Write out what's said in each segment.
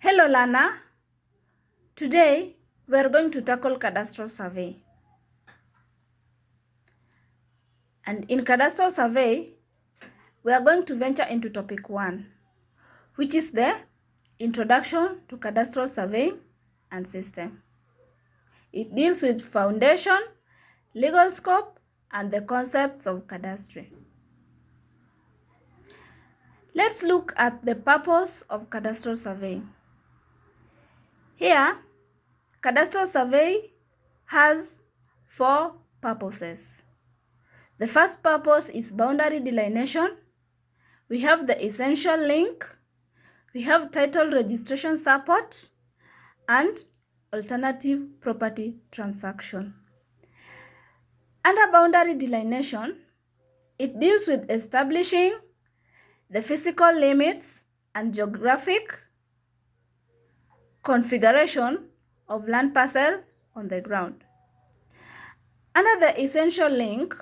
Hello learner, today we are going to tackle cadastral survey. And in cadastral survey, we are going to venture into topic 1, which is the introduction to cadastral survey and system. It deals with foundation, legal scope, and the concepts of cadastry. Let's look at the purpose of cadastral survey. Here, cadastral survey has 4 purposes. The first purpose is boundary delineation. We have the essential link. We have title registration support and alternative property transaction. Under boundary delineation, it deals with establishing the physical limits and geographic configuration of land parcel on the ground. Under the essential link,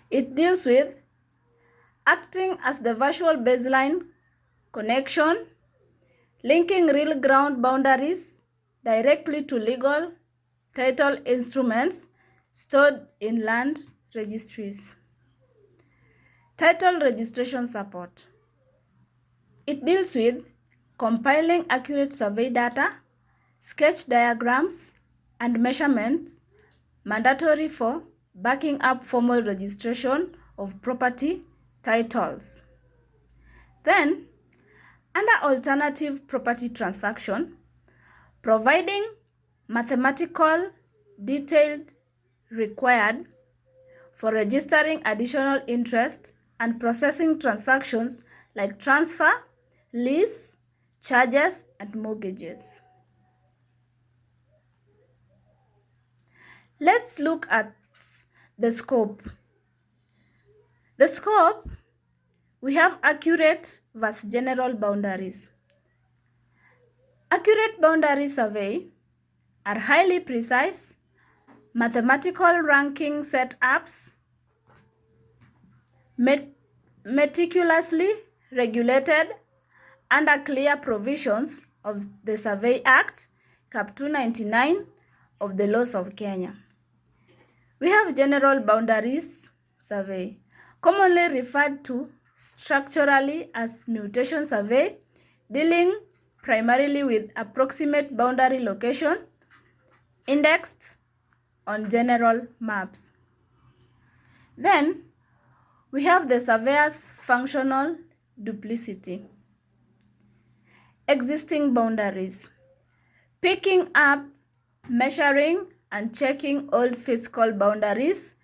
it deals with acting as the virtual baseline connection, linking real ground boundaries directly to legal title instruments stored in land registries. Title registration support. It deals with compiling accurate survey data, sketch diagrams, and measurements mandatory for backing up formal registration of property titles. Then, under alternative property transaction, providing mathematical detailed required for registering additional interest and processing transactions like transfer, lease, charges, and mortgages. Let's look at the scope. The scope, we have accurate versus general boundaries. Accurate boundary survey are highly precise, mathematical ranking setups, meticulously regulated under clear provisions of the Survey Act, Cap 299 of the laws of Kenya. We have general boundaries survey, commonly referred to structurally as mutation survey, dealing primarily with approximate boundary location indexed on general maps. Then we have the surveyor's functional duplicity. Existing boundaries. Picking up, measuring, and checking old physical boundaries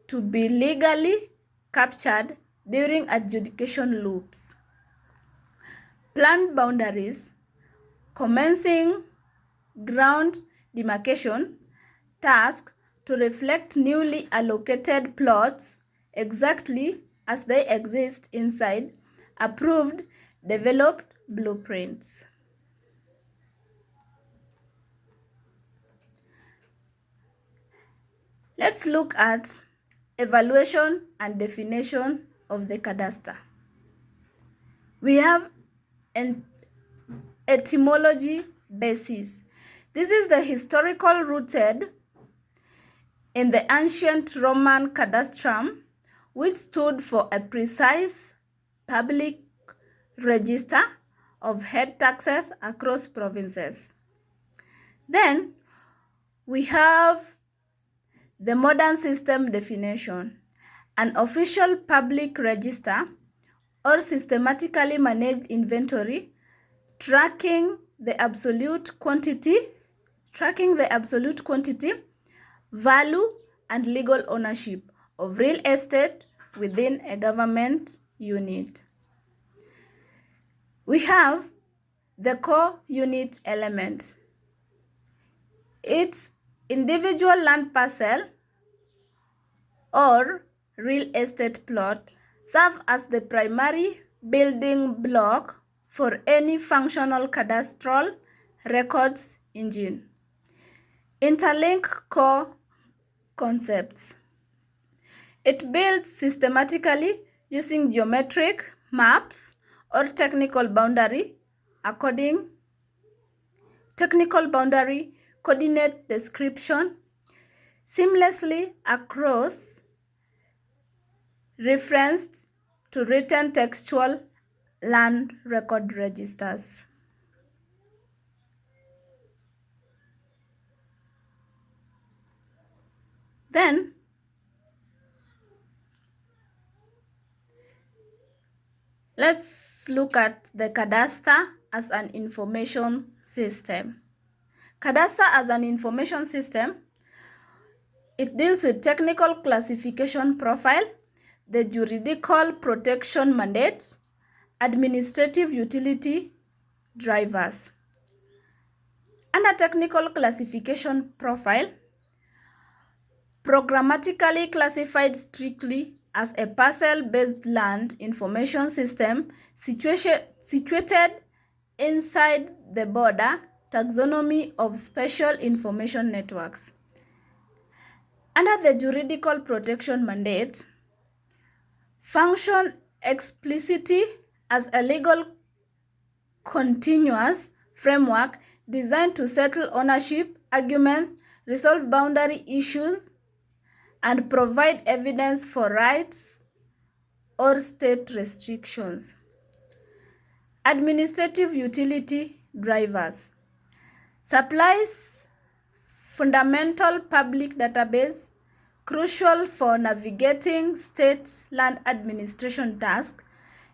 to be legally captured during adjudication loops. Planned boundaries. Commencing ground demarcation task to reflect newly allocated plots exactly as they exist inside approved developed blueprints. Let's look at evaluation and definition of the cadastre. We have an etymology basis. This is the historical rooted in the ancient Roman cadastrum, which stood for a precise public register of head taxes across provinces. Then we have the modern system definition, an official public register or systematically managed inventory tracking the absolute quantity, value, and legal ownership of real estate within a government unit. We have the core unit element. Its individual land parcel or real estate plot serve as the primary building block for any functional cadastral records engine. Interlink core concepts. It builds systematically using geometric maps or technical boundary according, technical boundary, coordinate description, seamlessly across referenced to written textual land record registers. Then let's look at the cadastre as an information system. Cadastre as an information system, it deals with technical classification profile, the juridical protection mandate, administrative utility drivers. Under technical classification profile, programmatically classified strictly as a parcel-based land information system situated inside the border taxonomy of special information networks. Under the juridical protection mandate, function explicitly as a legal continuous framework designed to settle ownership arguments, resolve boundary issues, and provide evidence for rights or state restrictions. Administrative utility drivers supplies fundamental public database crucial for navigating state land administration tasks,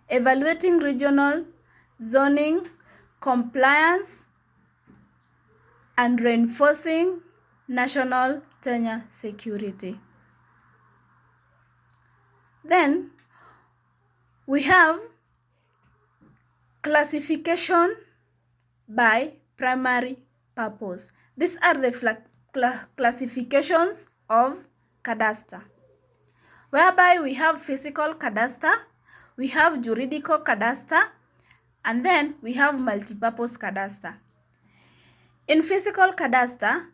evaluating regional zoning compliance, and reinforcing national tenure security. Then we have classification by primary purpose. These are the classifications of cadastre, whereby we have physical cadastre, we have juridical cadastre, and then we have multipurpose cadastre. In physical cadastre,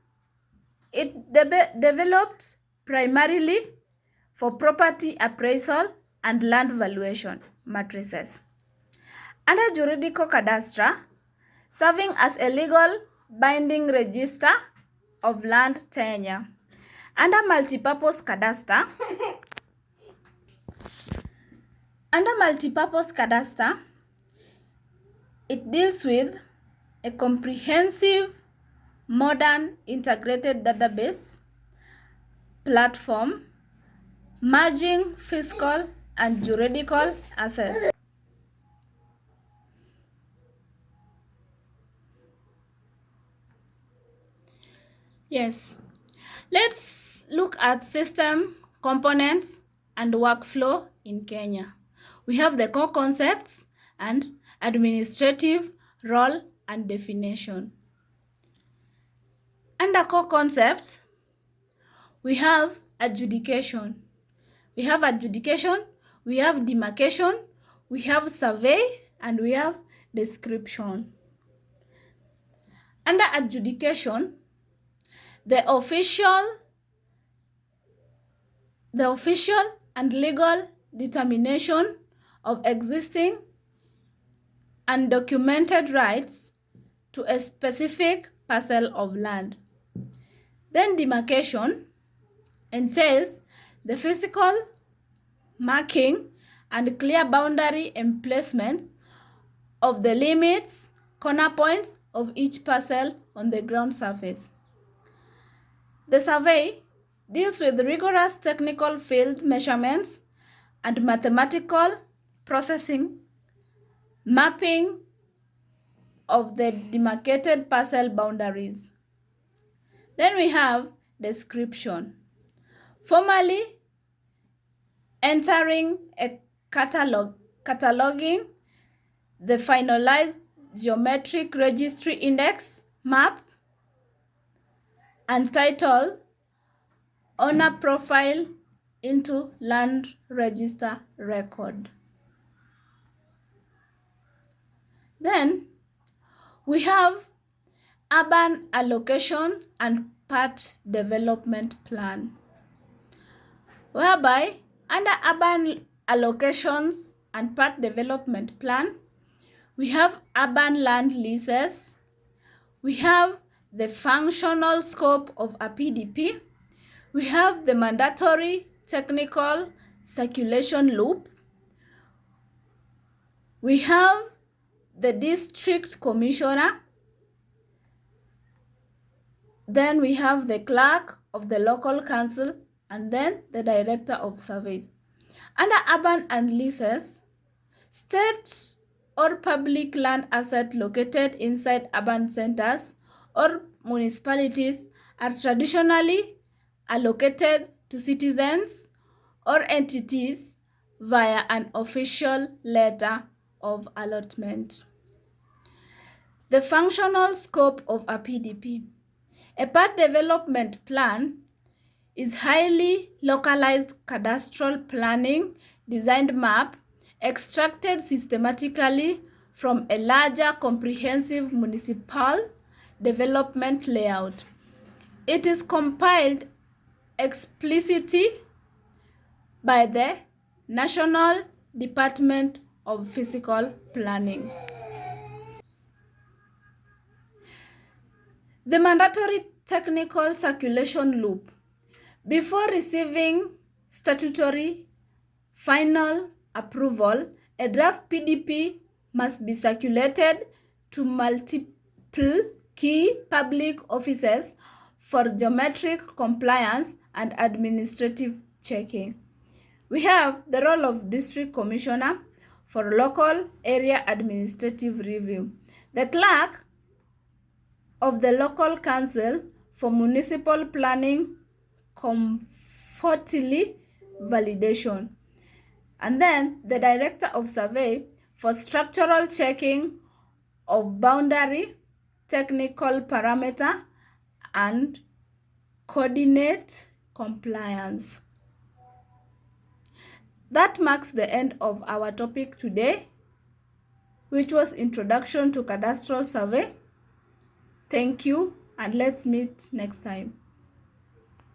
it developed primarily for property appraisal and land valuation matrices. Under juridical cadastre, serving as a legal binding register of land tenure. Under multipurpose cadastre, it deals with a comprehensive modern integrated database platform merging fiscal and juridical assets. Yes, let's look at system components and workflow in Kenya. We have the core concepts and administrative role and definition. Under core concepts, we have adjudication. We have demarcation, we have survey, and we have description. Under adjudication, the official and legal determination of existing and documented rights to a specific parcel of land. Then demarcation entails the physical marking and clear boundary emplacement of the limits, corner points of each parcel on the ground surface. The survey deals with rigorous technical field measurements and mathematical processing, mapping of the demarcated parcel boundaries. Then we have description, formally entering a cataloging the finalized geometric registry index map and title owner profile into land register record. Then we have urban allocation and part development plan, whereby under urban allocations and part development plan, We have urban land leases. We have the functional scope of a PDP. We have the mandatory technical circulation loop. We have the district commissioner. Then we have the clerk of the local council, and then the director of surveys. Under urban and leases, state or public land assets located inside urban centers or municipalities are traditionally allocated to citizens or entities via an official letter of allotment. The functional scope of a PDP. A part development plan is highly localized cadastral planning designed map extracted systematically from a larger comprehensive municipal development layout. It is compiled explicitly by the National Department of Physical Planning. The mandatory technical circulation loop. Before receiving statutory final approval, a draft PDP must be circulated to multiple key public offices for geometric compliance and administrative checking. We have the role of district commissioner for local area administrative review, the clerk of the local council for municipal planning conformity validation, and then the director of survey for structural checking of boundary, technical parameter, and coordinate compliance. That marks the end of our topic today, which was Introduction to Cadastral Survey. Thank you, and let's meet next time.